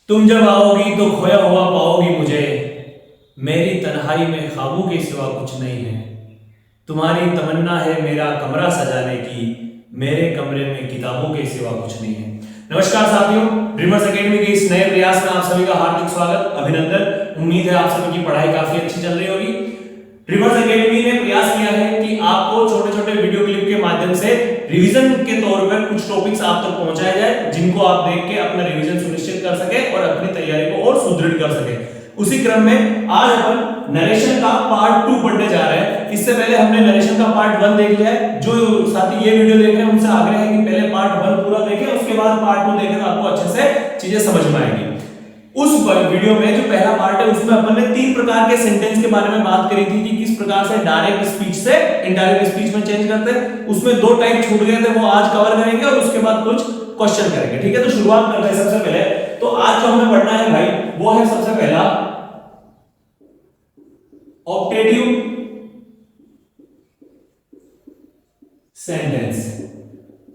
तुम जब आओगी तो खोया हुआ पाओगी मुझे। मेरी तन्हाई में ख्वाबों के सिवा कुछ नहीं है। तुम्हारी तमन्ना है मेरा कमरा सजाने की। मेरे कमरे में किताबों के सिवा कुछ नहीं है। नमस्कार साथियों, ड्रीमर्स एकेडमी के इस नए प्रयास में आप सभी का हार्दिक स्वागत, अभिनंदन। उम्मीद है आप सभी की पढ़ाई काफी अच्छी चल रही होगी। ड्रीमर्स एकेडमी ने प्रयास किया है कि आपको छोटे छोटे वीडियो क्लिप के माध्यम से रिवीजन के तौर पर कुछ टॉपिक्स आप तक पहुंचाए जाए, जिनको आप देख के अपना रिवीजन सुनिश्चित कर सके और अपनी तैयारी को और सुदृढ़ कर सके। उसी क्रम में आज अपन नरेशन का पार्ट 2 पढ़ने जा रहे हैं। इससे पहले हमने नरेशन का पार्ट 1 देख लिया है। जो साथी ये वीडियो देख रहे हैं उनसे आग्रह है कि पहले पार्ट 1 पूरा देखें, उसके बाद पार्ट 2 देखें तो आपको अच्छे से चीजें समझ में आएंगी। उस वीडियो में जो पहला पार्ट है उसमें अपन ने 3 प्रकार के सेंटेंस के बारे में बात करी थी कि किस प्रकार से डायरेक्ट स्पीच से इनडायरेक्ट स्पीच में चेंज करते हैं। उसमें 2 टाइप छूट गए थे, वो आज कवर करेंगे और उसके बाद कुछ क्वेश्चन करेंगे। ठीक है, तो शुरुआत करते हैं। सबसे पहले तो आज जो हमें पढ़ना है भाई, वो है सबसे पहला ऑप्टेटिव सेंटेंस।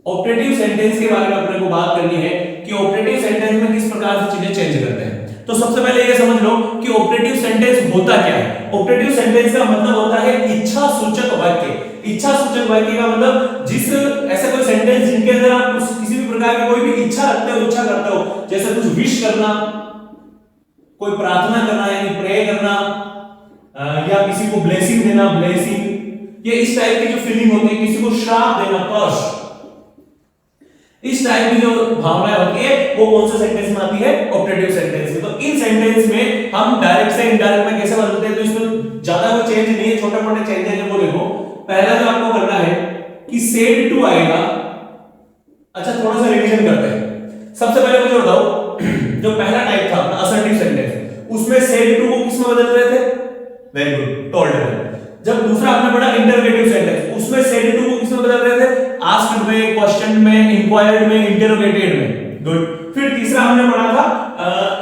ऑप्टेटिव सेंटेंस के बारे में अपने को बात करनी है कि ऑप्टेटिव सेंटेंस में किस प्रकार से चीजें चेंज करते हैं। तो सबसे पहले ये समझ लो कि ऑप्टेटिव सेंटेंस होता क्या है। ऑप्टेटिव सेंटेंस का मतलब होता है इच्छा सूचक वाक्य। इच्छा सूचक वाक्य का मतलब जिस ऐसा कोई सेंटेंस जिनके अंदर आप किसी भी प्रकार की कोई भी इच्छा रखते हो, इच्छा करते हो, जैसे कुछ विश करना, कोई प्रार्थना करना यानी प्रे करना, या किसी को ब्लेसिंग देना, ब्लेसिंग, ये इस टाइप की जो फीलिंग होती है, किसी को श्राप देना, कर्स, इस टाइप की जो भावनाएं होती है वो कौन से सेंटेंस में आती है? ऑप्टेटिव सेंटेंस में। तो इन सेंटेंस में हम डायरेक्ट से इनडायरेक्ट में कैसे बदलते हैं, तो इसमें ज्यादा कोई चेंज नहीं है, छोटे मोटे चेंज है। वो देखो, पहला जो आपको करना है कि सेड टू आएगा। अच्छा, थोड़ा सा रिवीजन करते हैं। सबसे पहले मुझे बताओ, जो पहला टाइप था असर्टिव सेंटेंस, उसमें सेड टू को किस में बदल रहे थे? वेरी गुड, टोल्ड में। जब दूसरा आपने पढ़ा इंटरोगेटिव सेंटेंस, उसमें सेड टू को किस में बदल रहे थे? आस्क्ड में, क्वेश्चन में, इंक्वायर्ड में, इंटरोगेटेड में। गुड। फिर तीसरा हमने पढ़ा था,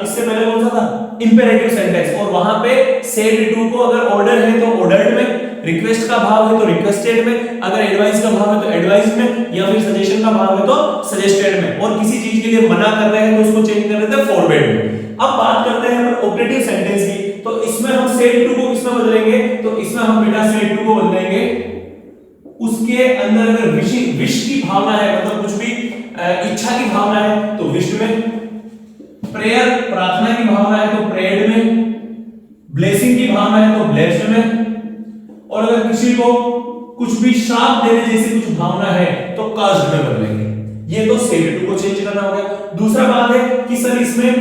इससे पहले कौन सा था? इंपेरेटिव सेंटेंस, और वहां पे सेड टू को अगर ऑर्डर है तो ऑर्डर्ड में, रिक्वेस्ट का भाव है तो रिक्वेस्टेड में, अगर एडवाइस का भाव है तो एडवाइस में, या फिर सजेशन का भाव है तो सजेस्टेड में, और किसी चीज के लिए मना कर रहे हैं तो उसको चेंज कर रहे थे फॉरवर्ड में। अब बात करते हैं ऑप्टेटिव सेंटेंस की। तो इसमें हम सेड टू को किसमें बदलेंगे? तो इसमें हम बेटा सेड टू को बदलेंगे उसके अंदर अगर विश की भावना है, मतलब कुछ भी इच्छा की भावना है तो विश में, प्रेयर प्रार्थना की भावना है तो प्रेयर्ड में, ब्लेसिंग की भावना है तो ब्लेस्ड में, और अगर किसी को कुछ भी श्राप देने जैसी कुछ भावना है तो कर्स्ड में बदलेंगे। ये तो सेड टू को चेंज करना हो गया। दूसरा बात है कि सर इसमें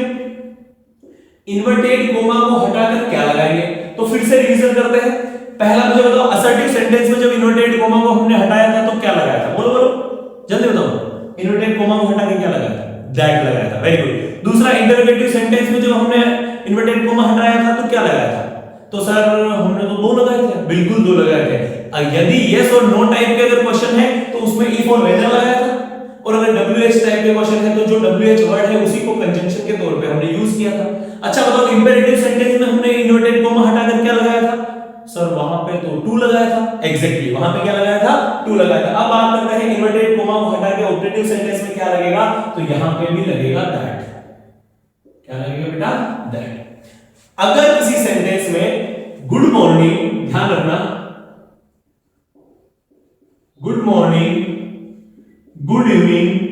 इन्वर्टेड कोमा को हटाकर क्या लगाएंगे, तो फिर से रिवीजन करते हैं। पहला मुझे बताओ, असर्टिव सेंटेंस में जब इन्वर्टेड कोमा को हमने हटाया था तो क्या लगाया था? बोलो बोलो जल्दी बताओ। इन्वर्टेड कोमा को हटा के क्या लगाया था? दैट लगाया था। Very good. दूसरा इंटरोगेटिव सेंटेंस में जब हमने इन्वर्टेड कोमा हटाया था तो क्या लगाया था? तो सर हमने तो 2 लगाए थे। बिल्कुल 2 लगाए थे। यदि यस और नो टाइप के अगर क्वेश्चन है तो उसमें इफ और वेदर लगाया था, और अगर WH टाइप के क्वेश्चन है तो जो WH वर्ड है उसी को कंजंक्शन के तौर पे हमने यूज किया था। अच्छा बताओ, इंपेरेटिव सेंटेंस में हमने इन्वर्टेड कोमा हटाकर क्या लगाया था? सर वहां पे तो 2 लगाया था। एग्जैक्टली, वहां पे क्या लगाया था? 2 लगाया था। अब बात करते हैं इन्वर्टेड कोमा को हटा के ऑप्टेटिव सेंटेंस में क्या लगेगा, तो यहां पे भी लगेगा दैट। क्या लगेगा बेटा? दैट। अगर किसी सेंटेंस में गुड मॉर्निंग, ध्यान रखना, गुड मॉर्निंग, गुड इवनिंग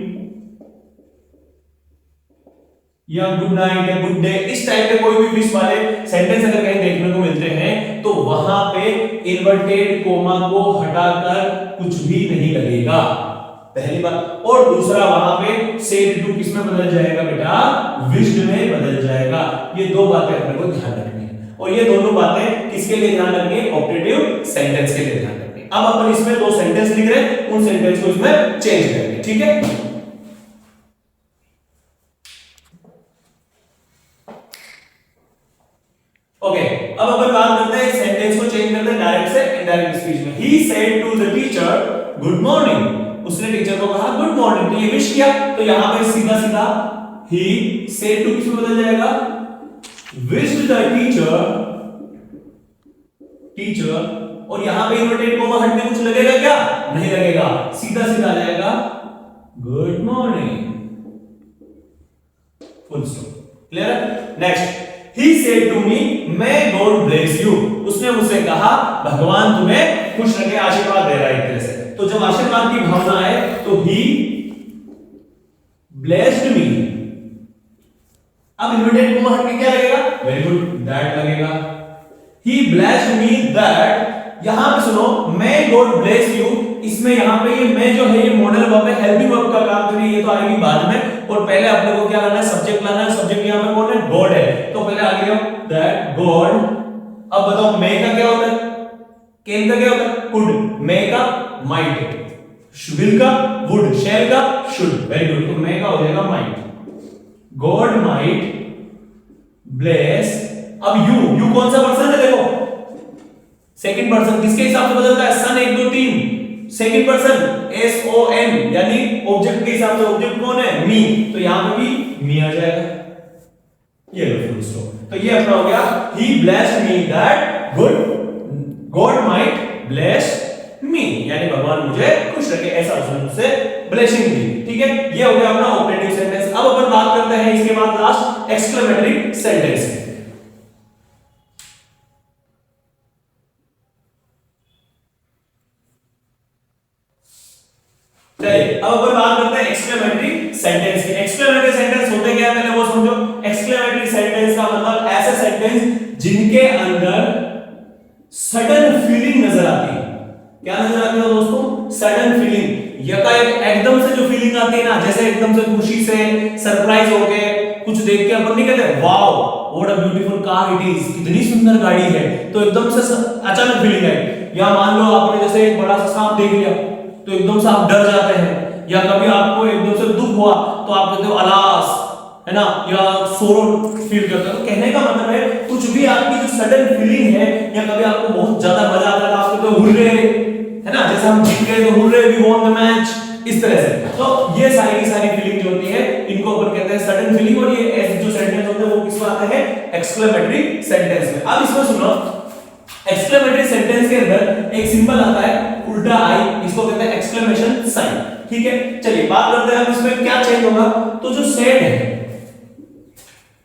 या गुड नाइट या गुड डे, इस टाइप के कोई भी विश वाले सेंटेंस अगर कहीं देखने को मिलते हैं तो वहां पे इन्वर्टेड कोमा को हटाकर कुछ भी नहीं लगेगा, पहली बात। और दूसरा, वहां पे सेड टू किस में बदल जाएगा बेटा? विश्ड में बदल जाएगा। ये 2 बातें अपने को ध्यान रखनी है, और ये दोनों बातें किसके लिए ध्यान रखनी है? ऑप्टेटिव सेंटेंस के लिए ध्यान रखनी है। अब अपन इसमें 2 सेंटेंस लिख रहे हैं, उन सेंटेंस को इसमें चेंज करेंगे। ठीक है, ओके। अब अपन बात करते हैं सेंटेंस को चेंज करते हैं डायरेक्ट से इनडायरेक्ट स्पीच में। He said to the teacher good morning, उसने टीचर को कहा गुड मॉर्निंग, तो ये विश किया, तो यहां पे सीधा सीधा ही सेड टू किसमें बदल जाएगा? विश्ड द टीचर, और यहां पे इन्वर्टेड कोमा हटने कुछ लगेगा क्या? नहीं लगेगा, सीधा सीधा आ जाएगा good morning, full stop. Clear है? Next, he said to me, may God bless you, उसने मुझसे कहा भगवान तुम्हें खुश रखे, आशीर्वाद दे रहा है एक तरह से। तो जब आशीर्वाद की भावना है तो he blessed me, अब इन्वर्टेड कॉमा हट के क्या लगेगा? वेरी गुड, दैट लगेगा। he blessed me that, यहां पे सुनो, may God bless you, इसमें यहां पे ये मैं जो है ये मॉडल वर्ब है, हेल्पिंग वर्ब का काम कर रही है, ये तो आएगी बाद में, और पहले अपने को क्या लाना है? सब्जेक्ट लाना है। सब्जेक्ट यहां पे कौन है? गॉड है, तो पहले आगे जाओ, दैट गॉड। अब बताओ मे का क्या होता है? कैन का क्या होता है? कुड। मे का माइट, विल का वुड, शैल का शुड। वेरी गुड, तो मे का हो जाएगा माइट। गॉड माइट ब्लेस, अब यू कौन सा पर्सन है? देखो सेकंड पर्सन, किसके हिसाब से बदलता है? सन 1 2 3, second person S O N, यानी ऑब्जेक्ट के हिसाब से। ऑब्जेक्ट कौन है? मी, तो यहां पे भी मी आ जाएगा। ये लो फुल स्टॉप। तो ये अपना हो गया, he blessed me that God might bless me, यानी भगवान मुझे खुश रखे, ऐसा उसने मुझसे ब्लेसिंग दी। ठीक है, ये हो गया अपना ऑपरेटिव सेंटेंस। अब अपन बात करते हैं इसके बाद लास्ट एक्सक्लेमेटरी सेंटेंस की। चलिए अब अपन बात करते हैं एक्सक्लेमेटरी सेंटेंस की। एक्सक्लेमेटरी सेंटेंस होते क्या है पहले वो समझो। एक्सक्लेमेटरी सेंटेंस का मतलब ऐसे सेंटेंस जिनके अंदर सडन फीलिंग नजर आती है। क्या नजर आती है दोस्तों? Sudden feeling. यकाएक एकदम से जो फीलिंग आती है ना, जैसे एकदम से खुशी से सरप्राइज होके कुछ देख के अपन नहीं कहते wow what a beautiful car it is, कितनी सुंदर गाड़ी है, तो एकदम से अचानक फीलिंग आई। या मान लो आपने जैसे एक बड़ा सा सांप देख लिया तो एकदम से आप डर जाते हैं, या कभी आपको एकदम से दुख हुआ तो आप कहते हो अलास, है ना, या सोरो फील करते हो। तो कहने का मतलब है कुछ भी आपकी जो सडन फीलिंग है, या कभी आपको बहुत ज्यादा मजा आता है आप कहते हो हुर्रे, है ना, जैसे हम जीत गए तो hurray we won the match, इस तरह से। तो ये सारी की सारी फीलिंग जो होती है इनको अपन कहते हैं सडन फीलिंग, और ये जो सेंटेंस होते हैं वो किसमें आते हैं? एक्सक्लेमेटरी सेंटेंस में। अब इसमें सुनो, एक्सक्लेमेटरी सेंटेंस के अंदर एक सिंबल आता है उल्टा आई, इसको कहते हैं एक्सक्लेमेशन साइन। ठीक है, चलिए बात करते हैं अब इसमें क्या चेंज होगा। तो जो सेड है,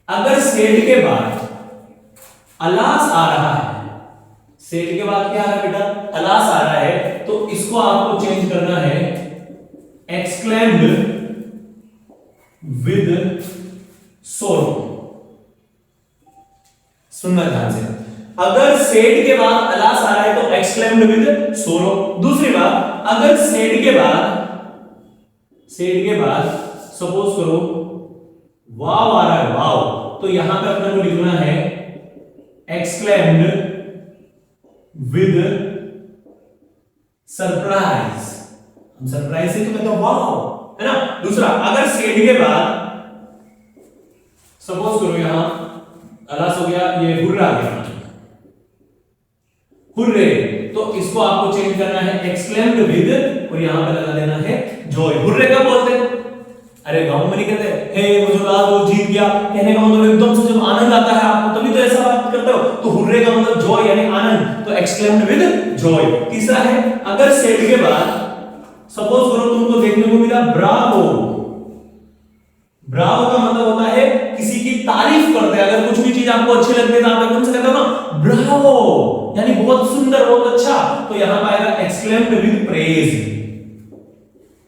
अगर सेड के बाद अलास आ रहा है, सेड के बाद क्या आ रहा है बेटा? अलास आ रहा है, तो इसको आपको चेंज करना है एक्सक्लेम्ड विद सोरो। सुनना ध्यान से, अगर सेड के बाद अलास आ रहा है तो एक्सक्लेम्ड विद सोरो। दूसरी बात, अगर सेड के बाद सपोज करो वाव आ रहा है, वाव, तो यहां पे अपने को लिखना है एक्सक्लेम्ड विद सरप्राइज। हम सरप्राइज से तो कहते हैं वाव, है ना। दूसरा, अगर सेड के बाद सपोज करो यहां अलास हो गया, ये हुर्रा आ गया, हुर्रे, तो इसको आपको चेंज करना है एक्सक्लेम्ड विद, और यहां पे लगा देना है जॉय। हुर्रे कब बोलते हैं? अरे गांव में नहीं कहते हे मुझे लगा वो जीत गया, कहने का मतलब एकदम से जब आनंद आता है आपको तभी तो ऐसा बात करते हो। तो हुर्रे का मतलब जॉय यानी आनंद, तो एक्सक्लेम्ड विद जॉय। तीसरा है, अगर सेड के बाद सपोज करो तुमको देखने को मिला ब्रावो। ब्रावो का मतलब होता है किसी की तारीफ करते हैं। अगर कुछ भी चीज आपको अच्छी लगती है तो आप एकदम से कहते हो ना ब्रावो, यानी बहुत सुंदर, बहुत अच्छा। तो यहां पर आएगा exclaimed with praise.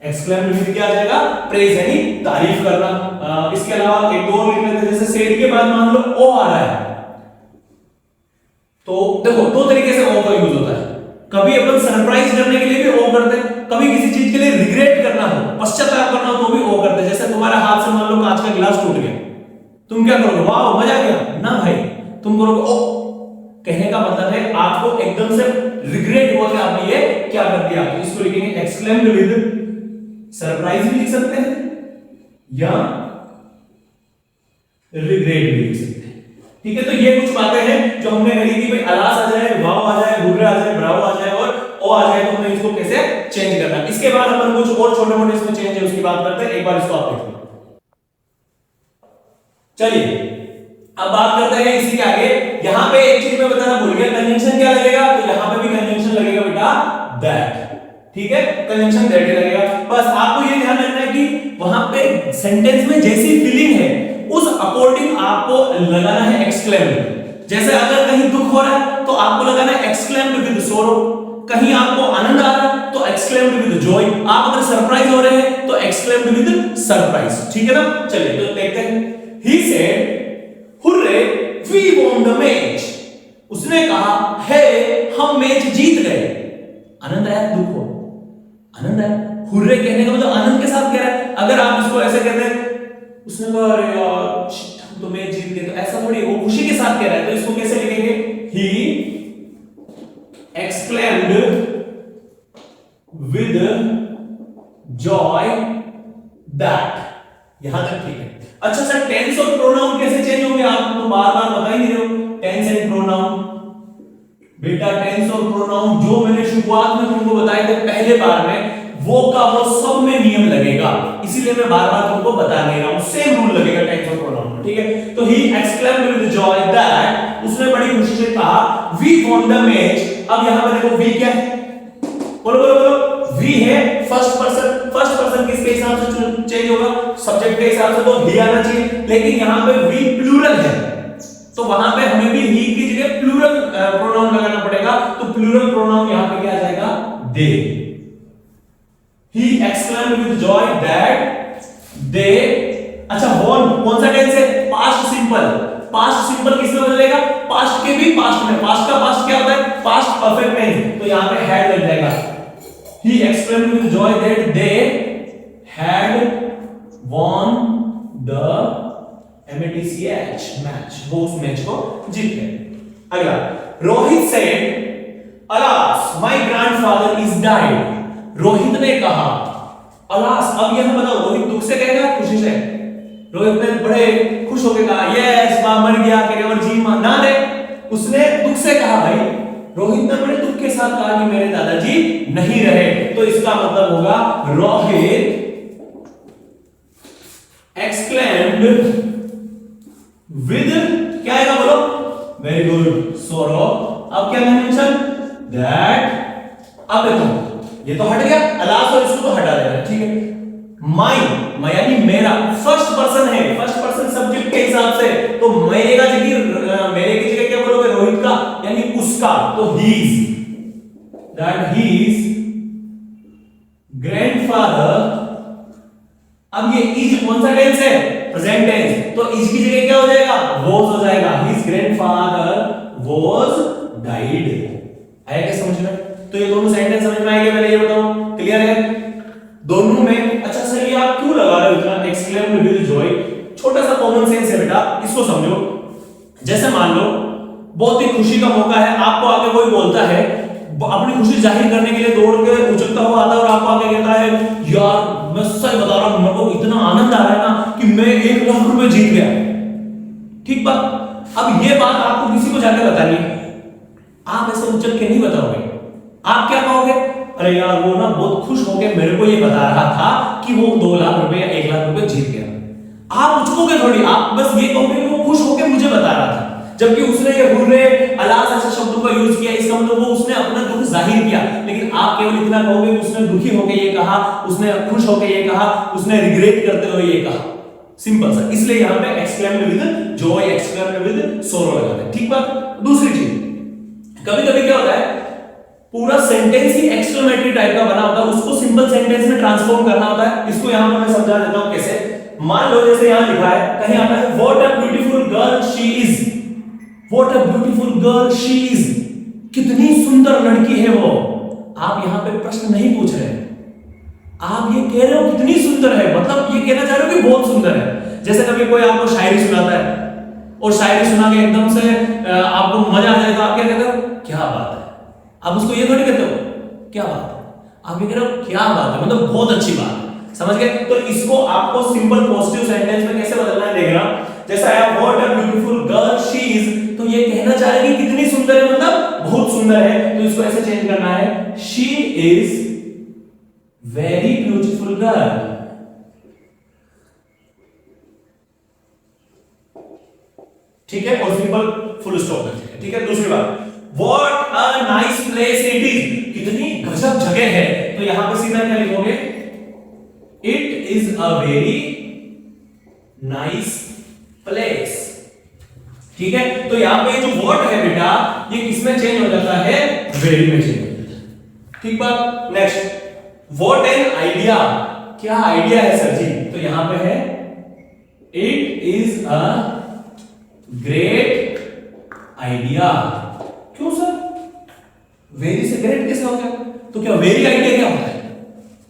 Exclaimed with क्या आ जाएगा? प्रेज, यानी तारीफ करना। इसके अलावा एक दो लिख लेते हैं, जैसे सेड के बाद मान लो ओ आ रहा है, तो देखो दो तरीके से ओ का यूज होता है। कभी अपन सरप्राइज करने के लिए भी ओ करते हैं, कभी किसी चीज के लिए रिग्रेट करना हो, पश्चाताप करना हो तो भी ओ करते हैं। जैसे तुम्हारे हाथ से मान लो कांच का गिलास टूट गया, तुम क्या करोगे? वाह मजा आ गया ना भाई, तुम करोगे ओ। कहने का मतलब है आपको एकदम से रिग्रेट हुआ कि आपने ये क्या कर दिया, तो इसको लिखेंगे एक्सक्लेम्ड विद सरप्राइज भी लिख सकते हैं या रिग्रेट भी लिख सकते हैं। ठीक है, तो ये कुछ बातें हैं जो हमने करी थी भाई, अलास आ जाए, वाव आ जाए, हुर्रे आ जाए, ब्रावो आ जाए और ओ आ जाए, तो हमें इसको कैसे चेंज करना है। इसके बाद अपन कुछ और छोटे मोटे इसमें चेंज है उसकी बात करते हैं। एक बार इसको आप देखिए। चलिए अब बात करते हैं इसी के आगे। यहां पे एक चीज मैं बताना भूल गया, कंजंक्शन क्या लगेगा? तो यहां पे भी कंजंक्शन लगेगा बेटा दैट। ठीक है, कंजंक्शन दैट लगेगा। बस आपको ये ध्यान रखना है कि वहां पे सेंटेंस में जैसी फीलिंग है उस अकॉर्डिंग आपको लगाना है एक्सक्लेम्ड। जैसे अगर कहीं दुख हो रहा है तो आपको लगाना है एक्सक्लेम्ड विद सॉरो, कहीं आपको आनंद आ रहा है तो एक्सक्लेम्ड विद जॉय, आप अगर सरप्राइज हो रहे हैं तो एक्सक्लेम्ड विद सरप्राइज। ठीक है ना, चलिए तो देखते हैं। He said hurray we won the match, उसने कहा हे हम मैच जीत गए। आनंद आया, दुख हो, आनंद आया। हुर्रे कहने का मतलब आनंद के साथ कह रहा है। अगर आप इसको ऐसे कहते हैं, उसने कहा अरे यार हम तो मैच जीत गए, तो ऐसा थोड़ी, वो खुशी के साथ कह रहा है, तो इसको कैसे लिखेंगे? ही exclaimed with joy that। यहां तक ठीक है। अच्छा सर, टेंस और प्रोनाउन कैसे चेंज होंगे? आप तो बार बार बता ही नहीं रहे हो। टेंस एंड प्रोनाउन, बेटा टेंस और प्रोनाउन जो मैंने शुरुआत में तुमको बताए थे पहले बार में, वो का वो सब में नियम लगेगा, इसीलिए मैं बार बार तुमको बता नहीं रहा हूं। सेम रूल लगेगा टेंस और प्रोनाउन में, ठीक है। तो ही exclaimed with joy that, उसने बड़ी खुशी से कहा we won the match। अब यहां पर देखो वी क्या है, बोलो बोलो बोलो, वी है फर्स्ट पर्सन। फर्स्ट पर्सन किसके हिसाब से चेंज होगा? सब्जेक्ट के हिसाब से, तो ही आना चाहिए। लेकिन यहां पे वी प्लूरल है, तो वहां पे हमें भी ही की जगह प्लूरल प्रोनाउन लगाना पड़ेगा। तो प्लूरल प्रोनाउन यहां पे क्या आ जाएगा? दे। He exclaimed with joy that they, अच्छा won कौन सा टेंस है? Past simple. पास्ट सिंपल किसमें बदलेगा? पास्ट के भी पास्ट में। पास्ट का पास्ट क्या होता है? पास्ट परफेक्ट टेंस, तो यहां पे had लग जाएगा। He exclaimed with joy that they had won the match, वो उस मैच को जीत गए। अगला, Rohit said alas my grandfather is died। Rohit ने कहा अलास। अब यहां बताओ, रोहित दुख से कहेगा खुशी से? रोहित ने बड़े खुश होकर कहा यस बा मर गया केवल जी मां ना रे, उसने दुख से कहा भाई। रोहित ने बड़े दुख के साथ कहा कि मेरे दादाजी नहीं रहे, तो इसका मतलब होगा रोहित exclaimed with, क्या आएगा बोलो? वेरी गुड, सोरो। अब क्या मेंशन? दैट। अब देखो ये तो हट गया, अलास और इसको तो हटा देना, ठीक है। माई यानी मेरा, फर्स्ट पर्सन है, फर्स्ट पर्सन सब्जेक्ट के हिसाब से, तो मेरे का जगह, मेरे की जगह क्या बोलोगे? रोहित का, यानी उसका, तो हीज, दैट हीज ग्रैंडफादर। अब ये इज कौन सा टेंस है? प्रेजेंट टेंस, तो इज की जगह क्या हो जाएगा? वॉज हो जाएगा। His grandfather was died. आया क्या समझ में? तो ये दोनों सेंटेंस समझ में आएंगे? पहले ये बताओ, क्लियर है दोनों में? अच्छा सर ये आप क्यों लगा रहे हो इतना exclaimed with joy? छोटा सा कॉमन सेंस है बेटा, इसको समझो। जैसे मान लो बहुत ही खुशी का मौका है, आपको आके कोई बोलता है, अपनी खुशी जाहिर करने के लिए दौड़ के उछलता हुआ आता है और आपको आके कहता है यार मैं सच बता रहा हूं, मेरे को इतना आनंद आ रहा है ना कि मैं 1 लाख रुपए जीत गया। ठीक बात। अब ये बात आपको किसी को जाकर बतानी है, आप ऐसे उछल के नहीं बताओगे। आप क्या कहोगे? अरे यार वो ना बहुत खुश होकर मेरे को ये बता रहा था कि वो 2 लाख रुपए या 1 लाख रुपए जीत गया। आप उचकोगे थोड़ी, आप बस ये कहोगे कि वो खुश होकर मुझे बता रहा था, जबकि उसने ये हुर्रे अलास ऐसे शब्दों का यूज किया, इसका मतलब वो उसने अपना दुख जाहिर किया। लेकिन आप केवल इतना कहोगे कि उसने दुखी होकर ये कहा, उसने खुश होकर ये कहा, उसने रिग्रेट करते हुए ये कहा। सिंपल सा, इसलिए यहां पे exclaimed with Joy, exclaimed with सोरो लगाते हैं। ठीक बात। दूसरी चीज, कभी-कभी क्या होता है, पूरा सेंटेंस ही एक्सक्लेमेटरी टाइप का बना होता है, उसको सिंपल सेंटेंस में ट्रांसफॉर्म करना होता है। इसको यहां पर मैं समझा देता हूं कैसे। मान लो जैसे यहां लिखा है, कहीं आता है what a beautiful girl she is. What a beautiful girl she is, कितनी सुंदर लड़की है वो। आप यहां पे प्रश्न नहीं पूछ रहे, आप ये कह रहे हो कितनी सुंदर है, मतलब ये कहना चाह रहे हो कि बहुत सुंदर है। जैसे कभी कोई आपको शायरी सुनाता है और शायरी सुना के एकदम से आपको मजा आ जाए, तो आप क्या कहते हो? क्या बात है। आप उसको ये थोड़ी कहते हो क्या बात है, आप ये कह रहे हो क्या बात है, मतलब बहुत अच्छी बात है। समझ गए? तो इसको आपको सिंपल पॉजिटिव सेंटेंस में कैसे बदलना है देखना। जैसा है what a beautiful girl she is, तो ये कहना चाह रहे हैं कि कितनी सुंदर है, मतलब बहुत सुंदर है। तो इसको ऐसे चेंज करना है, she is very beautiful girl. ठीक है, और सिंपल फुल स्टॉप करते हैं। ठीक है। दूसरी बात, what a nice place it is, कितनी गजब जगह है। तो यहां पर सीधा क्या लिखोगे? It is a very nice place. ठीक है, तो यहां पे जो व्हाट है बेटा ये किसमें चेंज हो जाता है, वेरी में चेंज हो जाता है। ठीक बात। नेक्स्ट, व्हाट एन आइडिया, क्या आइडिया है सर जी, तो यहां पे है it is a great idea. क्यों सर, वेरी से ग्रेट कैसे हो गया, तो क्या वेरी आइडिया क्या होता है,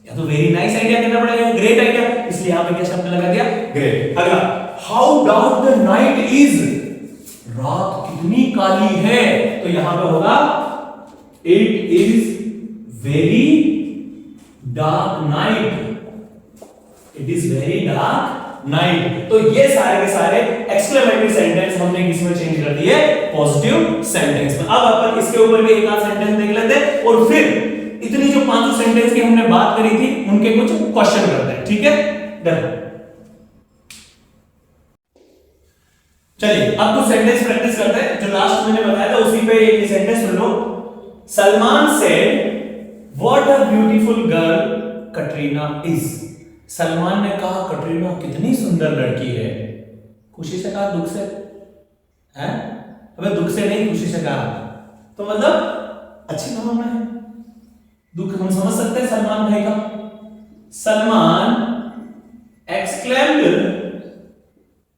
या तो वेरी नाइस आइडिया कहना पड़ेगा, ग्रेट आइडिया, इसलिए यहां पे क्या शब्द लगा दिया, ग्रेट। अगला, how dark the night is, रात कितनी काली है, तो यहां पे होगा it is very dark night, it is very dark night. तो ये सारे के सारे एक्सक्लेमेटरी सेंटेंस हमने किसमें चेंज कर दिए, पॉजिटिव सेंटेंस में। अब अपन इसके ऊपर भी एक आध सेंटेंस देख लेते हैं और फिर इतनी जो पांचों सेंटेंस की हमने बात करी थी उनके कुछ क्वेश्चन करते हैं। ठीक है, डन। चलिए अब कुछ सेंटेंस प्रैक्टिस करते हैं, जो लास्ट मैंने बताया था उसी पे एक sentence soon low. Salman said what a beautiful girl Katrina is. Salman ने कहा कटरीना कितनी सुंदर लड़की है। खुशी से कहा, दुख से है, अबे दुख से नहीं खुशी से कहा, तो मतलब अच्छी भावना है, दुख हम समझ सकते हैं सलमान भाई का। सलमान एक्सक्लेम्ड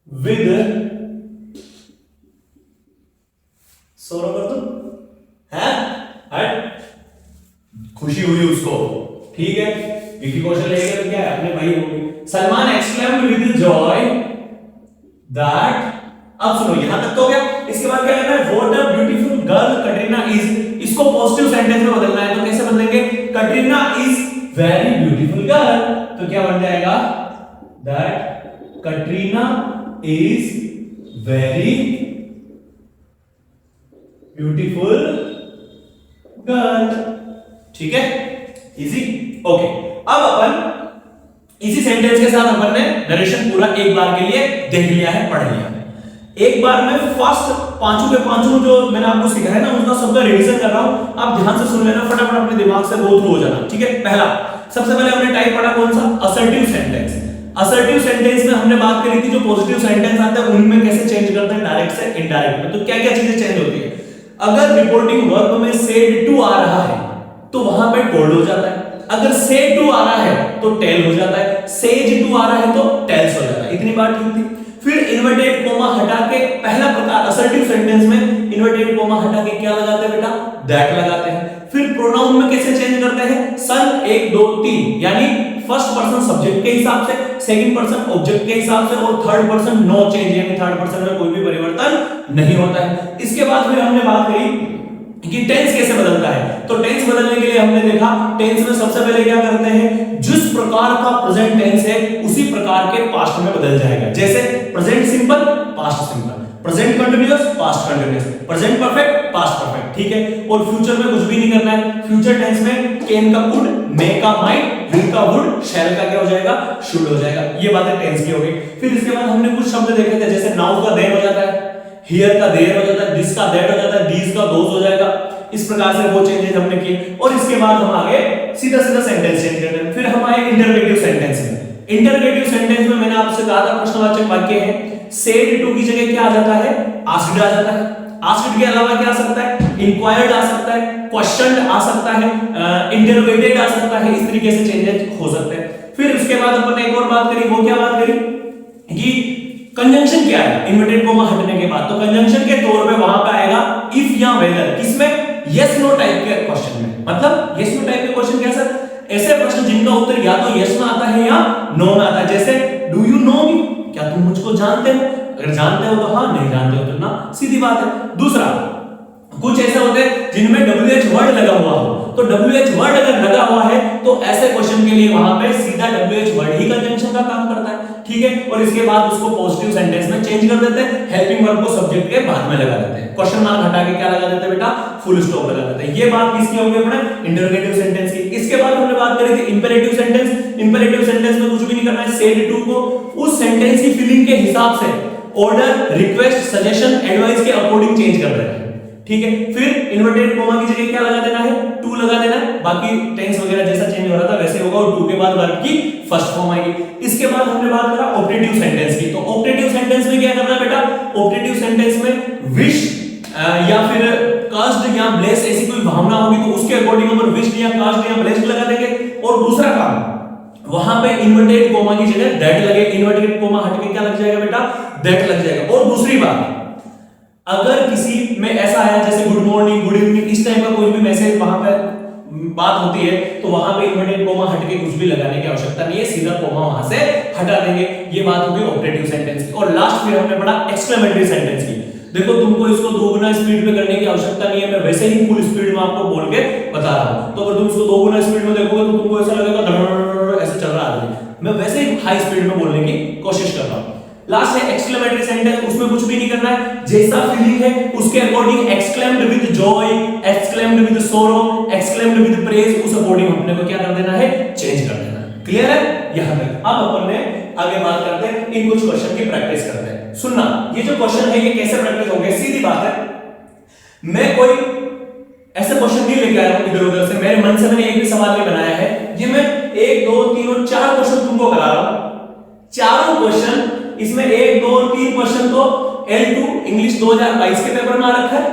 विद, सोरो कर दो है, हट, खुशी हुई उसको। ठीक है, विकी कौशल लेके क्या है अपने भाई हो गए। Salman exclaimed with Joy that, अब सुनो यहां तक तो हो गया। इसके बाद क्या करना है, what a beautiful girl Katrina is, इसको पॉजिटिव सेंटेंस में बदलना है, तो कैसे बदलेंगे, Katrina is very beautiful girl, तो क्या बन जाएगा, that Katrina is very beautiful girl. ठीक है, इजी, ओके। अब अपन इसी सेंटेंस के साथ अपन ने नरेशन पूरा एक बार के लिए देख लिया है, पढ़ लिया है। एक बार मैं फर्स्ट पांचों के पांचों जो मैंने आपको सिखाया है ना उनका सबका रिवीजन कर रहा हूं, आप ध्यान से सुन लेना, फटाफट अपने दिमाग से गो थ्रू हो जाना। ठीक है, पहला सबसे पहले हमने टाइप पढ़ा कौन सा, असर्टिव सेंटेंस। असर्टिव सेंटेंस में हमने बात करी थी जो पॉजिटिव सेंटेंस आते हैं उनमें कैसे चेंज करते हैं, डायरेक्ट से इनडायरेक्ट में। तो क्या क्या चीजें चेंज होती है, अगर रिपोर्टिंग वर्ब में सेड टू आ रहा है तो वहां पे टोल्ड हो जाता है, अगर से टू आ रहा है तो टेल हो जाता है, सेज टू आ रहा है तो टेल्स हो जाता है। इतनी बात ठीक थी। फिर इन्वर्टेड कोमा हटा के पहला प्रकार असर्टिव सेंटेंस में इन्वर्टेड कोमा हटा के क्या लगाते हैं बेटा, दैट लगाते हैं। फिर प्रोनाउन में कैसे चेंज करते हैं, सन 1 2 3 यानी फर्स्ट पर्सन सब्जेक्ट के हिसाब से, सेकंड पर्सन ऑब्जेक्ट के हिसाब से और थर्ड पर्सन नो चेंज यानी थर्ड पर्सन में कोई भी परिवर्तन नहीं होता है। इसके बाद फिर हमने बात करी कि टेंस कैसे बदलता है, तो टेंस बदलने के लिए हमने देखा टेंस में सबसे पहले क्या करते हैं, जिस प्रकार का प्रेजेंट टेंस है उसी प्रकार के पास्ट में बदल जाएगा। जैसे present simple past simple, present continuous past continuous, present perfect past perfect. ठीक है, और फ्यूचर में कुछ भी नहीं करना है। फ्यूचर टेंस में कैन का कुड, मे का माइट, विल का वुड, शैल का क्या हो जाएगा, शुड हो जाएगा। ये बातें टेंस की हो गई। फिर इसके बाद हमने कुछ शब्द देखे थे, जैसे नाउ का देर हो जाता है, हियर का देर हो जाता है, दिस का दैट हो जाता है, दीस का दोस हो जाएगा। इस प्रकार से वो चेंजेस हमने किए और इसके बाद हम आगे सीधा सीधा सेंटेंस चेंज करते हैं। फिर हम आए इंटररोगेटिव सेंटेंस में। इंटररोगेटिव सेंटेंस में मैंने आपसे कहा था प्रश्नवाचक वाक्य है, सेड टू की जगह क्या आ जाता है, आस्क्ड आ जाता है। आस्क्ड के अलावा क्या आ सकता है, इंक्वायर्ड आ सकता है, क्वेश्चनड आ सकता है, इंटरोगेटेड आ सकता है। इस तरीके से चेंजेस हो सकते हैं। फिर उसके बाद अपन ने एक और बात करी, वो क्या बात करी कि कंजंक्शन क्या है इन्वर्टेड कोमा हटने के बाद, तो कंजंक्शन के तौर पे वहां पे आएगा इफ या वेदर, किसमें, यस नो टाइप के क्वेश्चन में। मतलब यस नो टाइप के क्वेश्चन क्या सर, ऐसे प्रश्न जिनका उत्तर या तो यस में आता है या नो में आता है। जैसे डू यू नो मी, क्या तुम मुझको जानते हो, अगर जानते हो तो हाँ, नहीं जानते हो तो ना, सीधी बात है। दूसरा, कुछ ऐसे होते हैं जिनमें WH वर्ड लगा हुआ हो, तो WH वर्ड अगर लगा हुआ है तो ऐसे क्वेश्चन के लिए वहां पे सीधा WH वर्ड ही कंजंक्शन का काम करता है। ठीक है, और इसके बाद उसको पॉजिटिव सेंटेंस में चेंज कर देते हैं, हेल्पिंग वर्ब को सब्जेक्ट के बाद में लगा देते हैं, क्वेश्चन मार्क हटा के क्या लगा देते हैं बेटा, फुल स्टॉप लगा देते हैं। ये बात किसकी होगी अपने इंटरोगेटिव सेंटेंस की। इसके बाद हमने बात करी थी इंपेरेटिव सेंटेंस। इंपेरेटिव सेंटेंस में कुछ भी नहीं करना है, सेड टू को उस सेंटेंस की फीलिंग के हिसाब से ऑर्डर, रिक्वेस्ट, सजेशन, एडवाइस के अकॉर्डिंग चेंज कर देना है। ठीक है। फिर इन्वर्टेड कोमा की जगह क्या लगा देना है, टू लगा देना है, बाकी टेंस वगैरह जैसा चेंज हो रहा था वैसे होगा, और टू के बाद वर्ब की फर्स्ट फॉर्म आएगी। इसके बाद हमने बात करा ऑप्टेटिव सेंटेंस की। तो ऑप्टेटिव सेंटेंस में क्या करना है बेटा, ऑप्टेटिव सेंटेंस में विश या फिर कास्ट या ब्लेस ऐसी कोई भावना होगी तो उसके अकॉर्डिंग अपन विश या कास्ट या ब्लेस लगा देंगे। और दूसरा काम, वहां पे इन्वर्टेड कोमा की जगह दैट लगे, इन्वर्टेड कोमा हट के क्या लग जाएगा बेटा, दैट लग जाएगा। और दूसरी बात, अगर किसी में ऐसा आया जैसे गुड मॉर्निंग, गुड इवनिंग, इस टाइप का कोई भी मैसेज वहां पे बात होती है तो वहां पे इन्वर्टेड कोमा हट के कुछ भी लगाने की आवश्यकता नहीं है, सीधा कोमा वहां से हटा देंगे। ये बात होगी ऑपरेटिव सेंटेंस की। और लास्ट फिर हमने पढ़ा एक्सक्लेमेटरी सेंटेंस की। देखो तुमको इसको दोगुना स्पीड में करने की आवश्यकता नहीं है, मैं वैसे ही फुल स्पीड में आपको बोल के बता रहा हूं। तो अगर तुम इसको दोगुना स्पीड में देखोगे तो तुमको ऐसा लगेगा ऐसे चल रहा है, मैं वैसे ही हाई स्पीड में बोलने की कोशिश कर रहा हूं। लास्ट है एक्सक्लेमेटरी सेंटेंस, उसमें कुछ भी नहीं करना है, जैसा फीलिंग है उसके according exclaimed with Joy, exclaimed with सोरो, एक्सक्लेम्ड विद प्रेज, उस अकॉर्डिंग अपने को क्या कर देना है, चेंज कर देना। क्लियर है यहां तक। अब अपन ने आगे बात करते हैं, इन कुछ क्वेश्चन की प्रैक्टिस करते हैं। सुनना, ये जो क्वेश्चन है ये कैसे प्रैक्टिस होंगे, सीधी बात है, मैं कोई ऐसे क्वेश्चन नहीं लेके आया हूं इधर उधर से, मेरे मन से मैंने एक भी सवाल नहीं बनाया है, ये मैं 1 2 3 और 4 क्वेश्चन तुमको करा रहा हूं। चारों क्वेश्चन, इसमें 1 2 3 क्वेश्चन तो L2 इंग्लिश 2022 के पेपर में आ रखा है,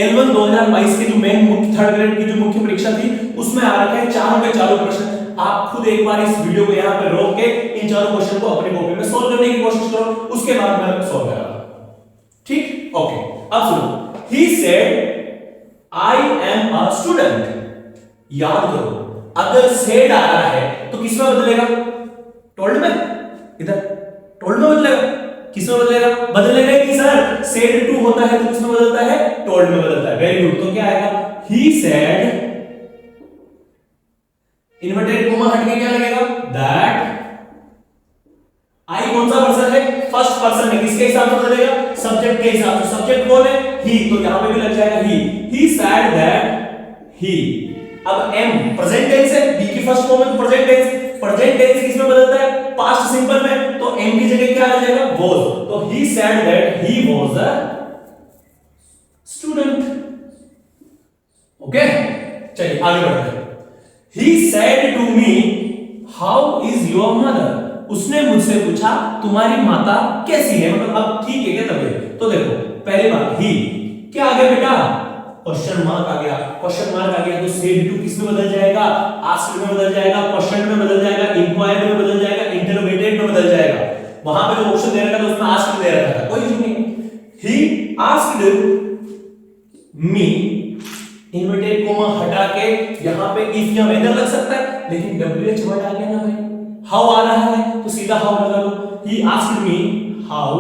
L1 2022 की जो मेन मुख्य थर्ड ग्रेड की जो मुख्य परीक्षा थी उसमें आ रखा है। चारों के चारों प्रश्न आप खुद एक बार इस वीडियो को यहां पे रोक के इन चारों क्वेश्चन को अपनी कॉपी में सॉल्व करने की कोशिश करो, उसके बाद मैं सॉल्व करूंगा। ठीक, ओके। अब सुनो, he said I am a student. याद करो, अगर सेड आ रहा है तो किस में बदलेगा, टोल्ड में, इधर टोल्ड में बदलेगा, किस में बदलेगा, बदलेगा कि सर सेड टू होता है तो किस में बदलता है, टोल्ड में बदलता है। Very good. तो क्या आएगा, ही सेड, इन्वर्टेड कोमा हट के क्या लगेगा, दैट। आई कौन सा पर्सन है, फर्स्ट पर्सन है, किसके हिसाब से बदलेगा, सब्जेक्ट के हिसाब से। सब्जेक्ट कौन है, ही, तो यहां पे भी लग जाएगा ही। He said that he. अब एम प्रेजेंट टेंस है, बी की फर्स्ट फॉर्म है तो प्रेजेंट टेंस, प्रेजेंट टेंस किसमें बदलता है, पास्ट सिंपल में, तो एम की जगह क्या आ जाएगा, वाज। तो he said that he was a student. Okay, चलिए आगे बढ़ते हैं। He said to me, how is your mother? उसने मुझसे पूछा तुम्हारी माता कैसी है, मतलब अब ठीक है क्या तबीयत। तो देखो पहली बात, ही क्या आ गया बेटा, क्वेश्चन मार्क आ गया, क्वेश्चन मार्क आ गया तो said to किस में बदल जाएगा, आस्क्ड में बदल जाएगा, क्वेश्चन में बदल जाएगा, इंक्वायर्ड में बदल जाएगा, इंटरोगेटेड में बदल जाएगा। वहां पे जो ऑप्शन दे रखा था उसमें आस्क्ड दे रखा था, कोई इशू नहीं। He asked me, inverted coma हटा के यहां पे इफ या वेदर लग सकता है, लेकिन WH वर्ड आ गया ना भाई, हाउ आ रहा है तो सीधा हाउ लगा लो। ही आस्क्ड मी हाउ,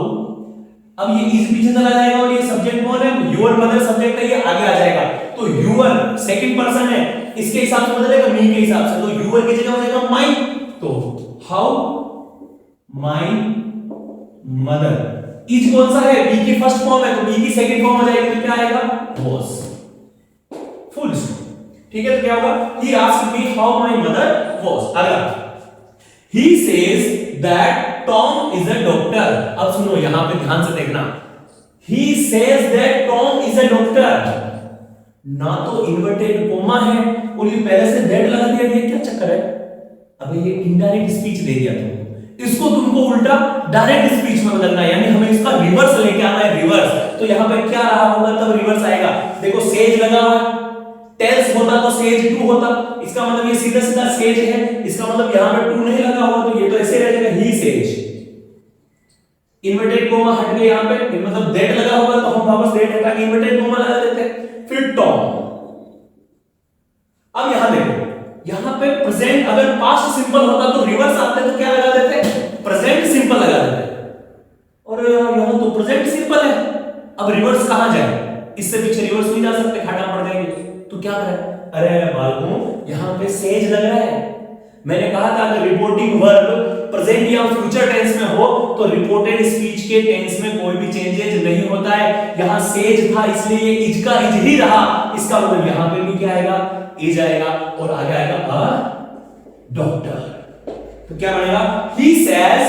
अब ये इज पीछे चला जाएगा और ये सब्जेक्ट कौन है, योर मदर सब्जेक्ट है, ये आगे आ जाएगा। तो यूअर सेकंड पर्सन है, इसके हिसाब से बदलेगा मी के हिसाब से, तो यूअर की जगह हो जाएगा माई। तो हाउ माई मदर, इज कौन सा है, बी की फर्स्ट फॉर्म है तो बी की सेकंड फॉर्म हो जाएगी, तो क्या आएगा, वाज। Full stop. ठीक है, तो क्या होगा, he asked me how my mother was। अगला, he says that Tom is a doctor। अब सुनो यहां पे ध्यान से देखना, he says that Tom is a doctor, ना तो इन्वर्टेड कोमा है और ये पहले से that लगा दिया, ये क्या चक्कर है। अबे ये इनडायरेक्ट स्पीच दे दिया तुमको, इसको तुमको उल्टा डायरेक्ट स्पीच में बदलना है, यानी हमें इसका रिवर्स लेके आना है, रिवर्स। तो यहां पे क्या रहा होगा, तब रिवर्स आएगा। देखो सेज लगा हुआ है, टेल्स होता तो सेज टू होता, इसका मतलब ये सीधा सीधा सेज है, इसका मतलब यहां पे टू नहीं लगा हुआ तो ये तो ऐसे रह जाएगा, ही सेज। इन्वर्टेड कोमा हट के यहां पे मतलब दैट लगा होगा तो हम वापस दैट हटा के इन्वर्टेड कोमा लगा देते हैं। फिर टॉम, अब यहां देखो, यहां पे प्रेजेंट अगर पास्ट सिंपल होता तो रिवर्स आते तो क्या लगा देते, प्रेजेंट सिंपल लगा देते, और यहां तो प्रेजेंट सिंपल है, अब रिवर्स कहां जाए, इससे पीछे रिवर्स नहीं जा सकते, घाटा पड़ जाएंगे। तो क्या करें, अरे बालकों यहां पे सेज लग रहा है, मैंने कहा था अगर रिपोर्टिंग वर्ब प्रेजेंट या फ्यूचर टेंस में हो तो रिपोर्टेड स्पीच के टेंस में कोई भी चेंजेस नहीं होता है। यहां सेज था इसलिए ये इज का इज ही रहा, इसका मतलब यहां पे भी क्या आएगा, इज आएगा, और आगे आएगा अ डॉक्टर। तो क्या बनेगा, he says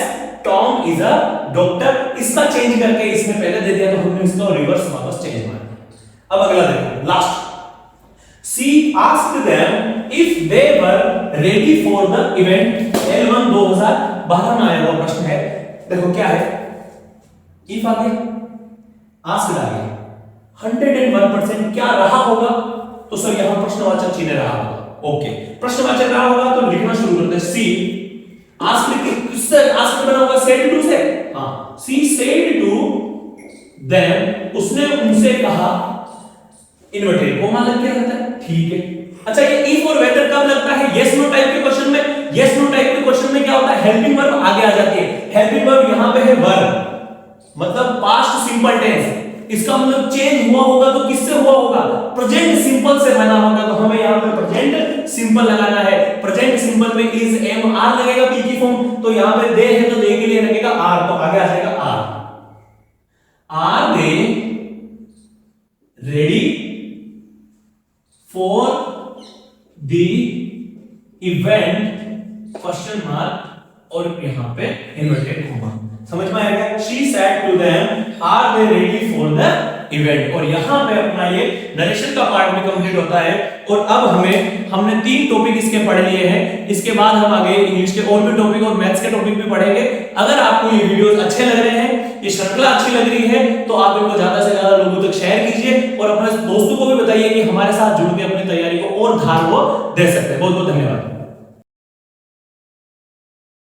Tom is a doctor, इसका चेंज करके इसने पहले दे दिया तो हमने इसका रिवर्स वापस चेंज मार। अब अगला देखो last, She asked them if they were ready for the event L1 2012 में आया हुआ प्रश्न है। देखो क्या है, if आ गया, asked आ गया, 101% क्या रहा होगा, तो सर यहां प्रश्नवाचक चिन्ह रहा होगा। ओके, प्रश्नवाचक रहा होगा तो लिखना शुरू करते हैं। She asked, किससे asked बना होगा, said to से, हाँ, she said to them, उसने उनसे कहा, इन्वर्टेड कोमा लग क्या रहता है, ठीक है। अच्छा, ये इफ और वेदर कब लगता है, यस नो टाइप के क्वेश्चन में। यस नो टाइप के क्वेश्चन में क्या होता है, हेल्पिंग वर्ब आगे आ जाती है। हेल्पिंग वर्ब यहां पे है वर्ब, मतलब पास्ट सिंपल टेंस। इसका मतलब चेंज हुआ होगा तो किससे हुआ होगा, प्रेजेंट सिंपल से बना होगा। तो हमें यहां पे प्रेजेंट सिंपल लगाना है। प्रेजेंट सिंपल में इज एम आर लगेगा बी की फॉर्म, तो यहां पे दे है तो दे के लिए लगेगा आर, तो आगे आ जाएगा are they ready for the event question mark और यहां पे इन्वर्टेड कॉमा। समझ में आएगा, she said to them are they ready for the event, और यहां पे अपना ये नरेशन का पार्ट भी कंप्लीट होता है। और अब हमने 3 टॉपिक इसके पढ़ लिए हैं। इसके बाद हम आगे इंग्लिश के और भी टॉपिक और मैथ्स के टॉपिक भी पढ़ेंगे। अगर आपको ये वीडियोस अच्छे लग रहे हैं, ये श्रृंखला अच्छी लग रही है, तो आप इनको ज्यादा से ज्यादा लोगों तक शेयर कीजिए और अपने दोस्तों को भी बताइए कि हमारे साथ जुड़ के अपनी तैयारी को और धार वो दे सकते हैं। बहुत बहुत धन्यवाद।